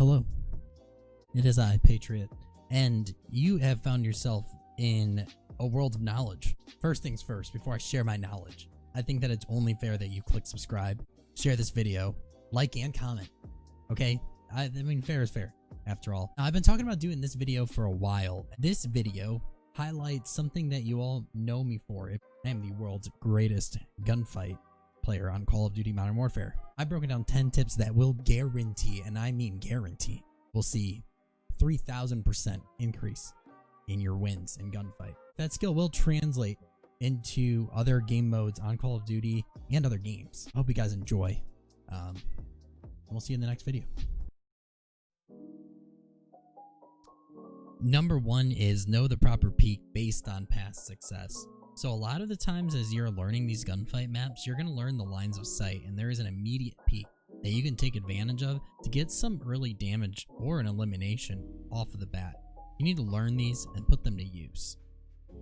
Hello, it is I, Patriot, and you have found yourself in a world of knowledge. First things first, before I share my knowledge, I think that it's only fair that you click subscribe, share this video, like and comment, okay? I mean, fair is fair, after all. Now, I've been talking about doing this video for a while. This video highlights something that you all know me for. I am the world's greatest gunfight player on Call of Duty Modern Warfare. I've broken down 10 tips that will guarantee, and I mean guarantee, we'll see 3,000% increase in your wins in gunfight. That skill will translate into other game modes on Call of Duty and other games. I hope you guys enjoy. And we'll see you in the next video. Number one is know the proper peak based on past success. So a lot of the times as you're learning these gunfight maps, you're going to learn the lines of sight, and there is an immediate peak that you can take advantage of to get some early damage or an elimination off of the bat. You need to learn these and put them to use.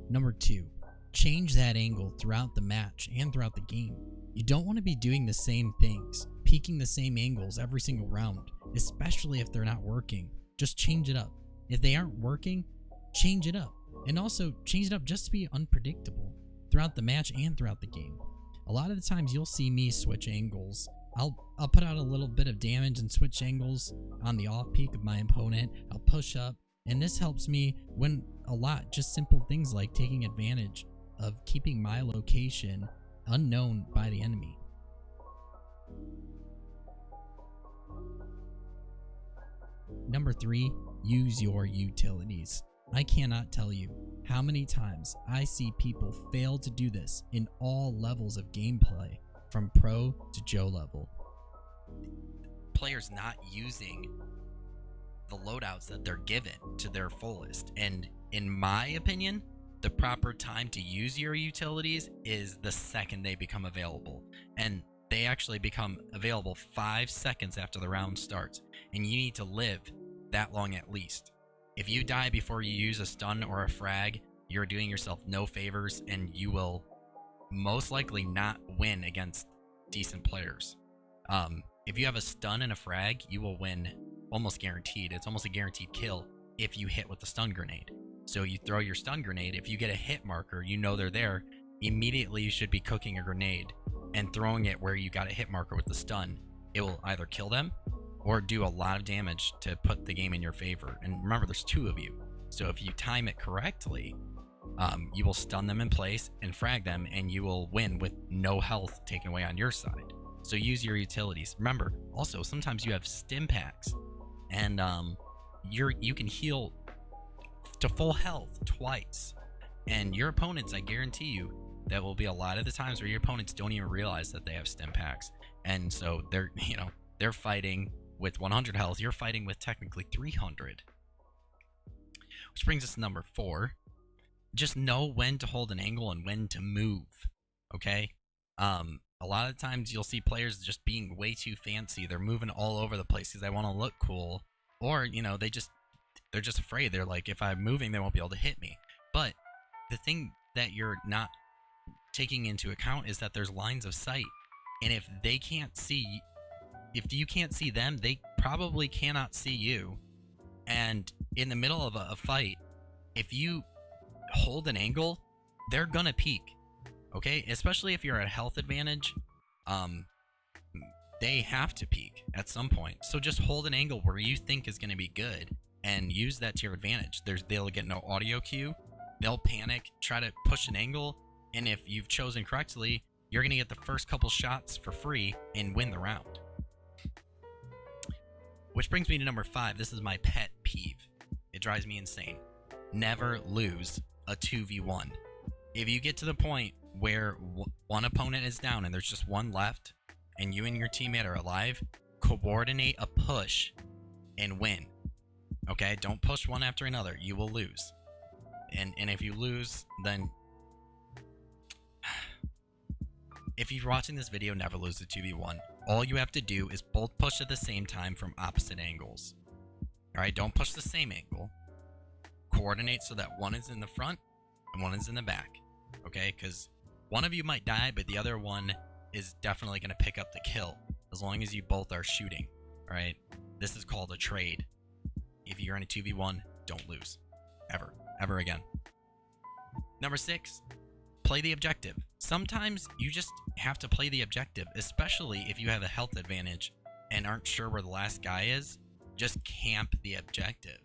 Number two, change that angle throughout the match and throughout the game. You don't want to be doing the same things, peeking the same angles every single round, especially if they're not working. Just change it up. If they aren't working, change it up. And also change it up just to be unpredictable throughout the match and throughout the game. A lot of the times you'll see me switch angles. I'll put out a little bit of damage and switch angles on the off peak of my opponent. I'll push up, and this helps me win a lot. Just simple things like taking advantage of keeping my location unknown by the enemy. Number three, use your utilities. I cannot tell you how many times I see people fail to do this in all levels of gameplay, from pro to Joe level. Players not using the loadouts that they're given to their fullest. And in my opinion, the proper time to use your utilities is the second they become available. And they actually become available 5 seconds after the round starts. And you need to live that long at least. If you die before you use a stun or a frag, you're doing yourself no favors, and you will most likely not win against decent players. If you have a stun and a frag, you will win almost guaranteed. It's almost a guaranteed kill if you hit with the stun grenade. So you throw your stun grenade. If you get a hit marker, you know they're there. Immediately you should be cooking a grenade and throwing it where you got a hit marker with the stun. It will either kill them or do a lot of damage to put the game in your favor. And remember, there's 2 of you. So if you time it correctly, you will stun them in place and frag them, and you will win with no health taken away on your side. So use your utilities. Remember, also, sometimes you have stim packs, and you can heal to full health twice. And your opponents, I guarantee you, that will be a lot of the times where your opponents don't even realize that they have stim packs. And so they're fighting with 100 health, you're fighting with technically 300. Which brings us to number 4. Just know when to hold an angle and when to move, okay? A lot of times you'll see players just being way too fancy. They're moving all over the place because they want to look cool. Or, they're just afraid. They're like, if I'm moving, they won't be able to hit me. But the thing that you're not taking into account is that there's lines of sight. And if they can't see... If you can't see them, they probably cannot see you. And in the middle of a fight, if you hold an angle, they're gonna peek. Okay? Especially if you're at health advantage, they have to peek at some point. So just hold an angle where you think is gonna be good and use that to your advantage. They'll get no audio cue. They'll panic, try to push an angle, and if you've chosen correctly, you're gonna get the first couple shots for free and win the round. Which brings me to number 5. This is my pet peeve. It drives me insane. Never lose a 2v1. If you get to the point where one opponent is down and there's just one left, and you and your teammate are alive, coordinate a push and win. Okay? Don't push one after another. You will lose. And if you lose, then... If you're watching this video, never lose a 2v1. All you have to do is both push at the same time from opposite angles. Alright, don't push the same angle. Coordinate so that one is in the front and one is in the back. Okay, because one of you might die, but the other one is definitely going to pick up the kill as long as you both are shooting. Alright, This is called a trade. If you're in a 2v1, don't lose. Ever again. Number 6, play the objective. Sometimes you just have to play the objective, especially if you have a health advantage and aren't sure where the last guy is. Just camp the objective.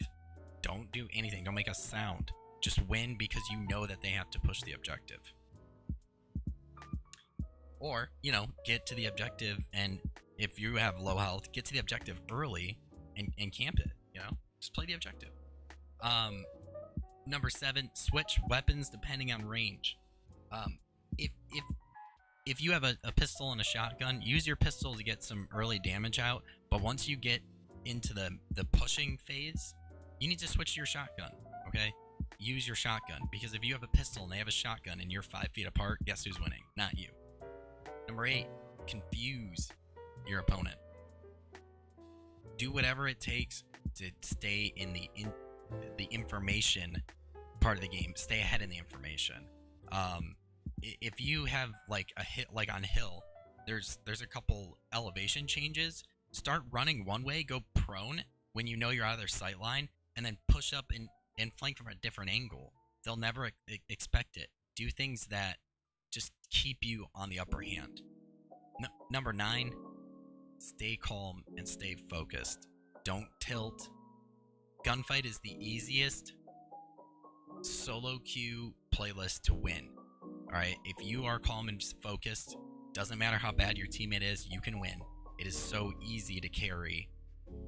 Don't do anything. Don't make a sound. Just win because you know that they have to push the objective. Or, you know, get to the objective, and if you have low health, get to the objective early and camp it, you know? Just play the objective. Number 7, switch weapons depending on range. If you have a pistol and a shotgun, use your pistol to get some early damage out, but once you get into the pushing phase, you need to switch to your shotgun, okay? Use your shotgun, because if you have a pistol and they have a shotgun and you're 5 feet apart, guess who's winning? Not you. Number 8, confuse your opponent. Do whatever it takes to stay in the information part of the game. Stay ahead in the information. If you have like a hit, like on hill, there's a couple elevation changes. Start running one way, go prone when you know you're out of their sight line, and then push up and flank from a different angle. They'll never expect it. Do things that just keep you on the upper hand. Number 9, stay calm and stay focused. Don't tilt. Gunfight is the easiest solo queue playlist to win. Alright, if you are calm and focused, doesn't matter how bad your teammate is, you can win. It is so easy to carry.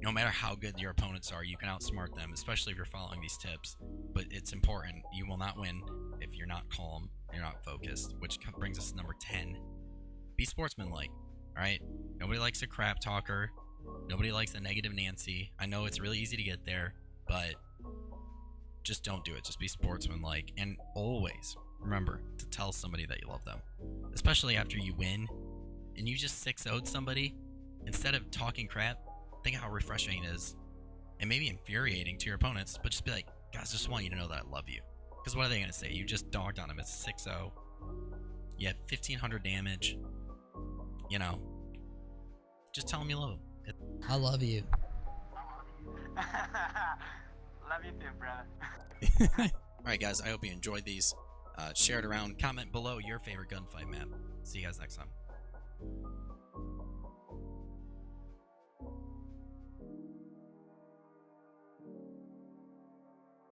No matter how good your opponents are, you can outsmart them, especially if you're following these tips. But it's important. You will not win if you're not calm, you're not focused, which brings us to number 10. Be sportsmanlike, alright? Nobody likes a crap talker. Nobody likes a negative Nancy. I know it's really easy to get there, but just don't do it. Just be sportsmanlike. And always remember to tell somebody that you love them. Especially after you win and you just 6-0'd somebody. Instead of talking crap, think how refreshing it is. And maybe infuriating to your opponents, but just be like, guys, I just want you to know that I love you. Because what are they going to say? You just dogged on them. It's 6-0. You had 1,500 damage. You know, just tell them you love them. I love you. Love you too, brother. Alright guys, I hope you enjoyed these. Share it around. Comment below your favorite gunfight map. See you guys next time.